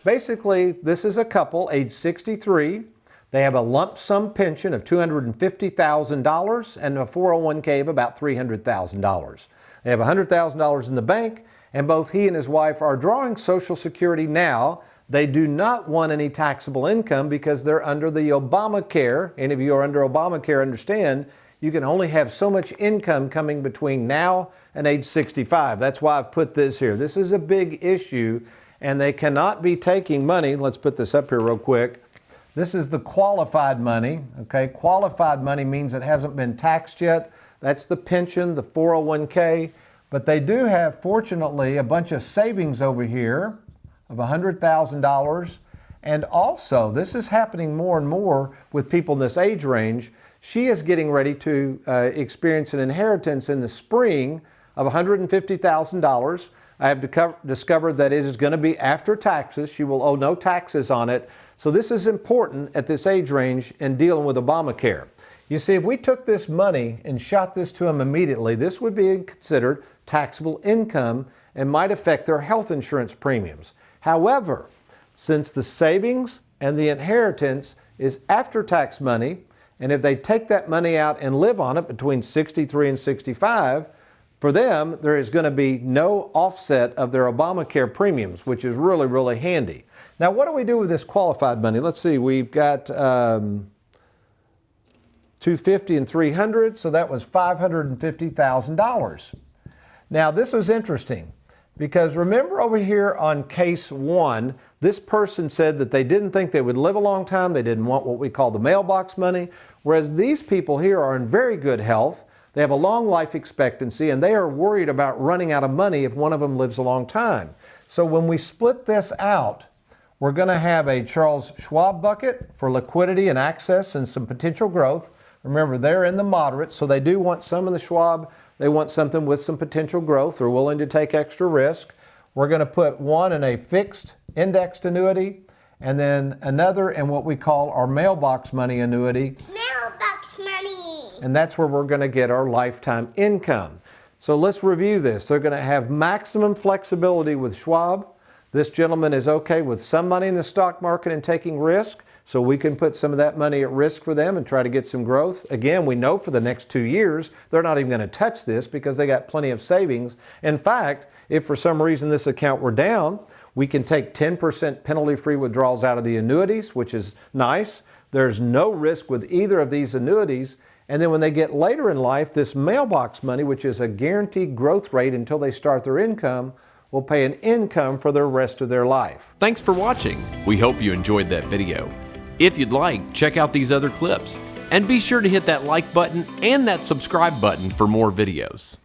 Basically, this is a couple, age 63. They have a lump sum pension of $250,000 and a 401k of about $300,000. They have $100,000 in the bank, and both he and his wife are drawing Social Security now. They do not want any taxable income because they're under the Obamacare. Any of you are under Obamacare understand you can only have so much income coming between now and age 65. That's why I've put this here. This is a big issue, and they cannot be taking money. Let's put this up here real quick. This is the qualified money. Okay, qualified money means it hasn't been taxed yet. That's the pension, the 401k. But they do have, fortunately, a bunch of savings over here of $100,000. And also, this is happening more and more with people in this age range. She is getting ready to experience an inheritance in the spring of $150,000. I have discovered that it is going to be after taxes. She will owe no taxes on it. So this is important at this age range in dealing with Obamacare. You see, if we took this money and shot this to them immediately, this would be considered taxable income and might affect their health insurance premiums. However, since the savings and the inheritance is after-tax money, and if they take that money out and live on it between 63 and 65, for them, there is going to be no offset of their Obamacare premiums, which is really, really handy. Now, what do we do with this qualified money? Let's see, we've got $250 and $300, so that was $550,000. Now, this was interesting. Because remember over here on case 1, this person said that they didn't think they would live a long time. They didn't want what we call the mailbox money. Whereas these people here are in very good health. They have a long life expectancy, and they are worried about running out of money if one of them lives a long time. So when we split this out, we're going to have a Charles Schwab bucket for liquidity and access and some potential growth. Remember, they're in the moderate, so they do want some in the Schwab. They want something with some potential growth. They're willing to take extra risk. We're going to put one in a fixed indexed annuity, and then another in what we call our mailbox money annuity. Mailbox money! And that's where we're going to get our lifetime income. So let's review this. They're going to have maximum flexibility with Schwab. This gentleman is okay with some money in the stock market and taking risk. So we can put some of that money at risk for them and try to get some growth. Again, we know for the next 2 years, they're not even going to touch this because they got plenty of savings. In fact, if for some reason this account were down, we can take 10% penalty-free withdrawals out of the annuities, which is nice. There's no risk with either of these annuities. And then when they get later in life, this mailbox money, which is a guaranteed growth rate until they start their income, will pay an income for the rest of their life. Thanks for watching. We hope you enjoyed that video. If you'd like, check out these other clips. And be sure to hit that like button and that subscribe button for more videos.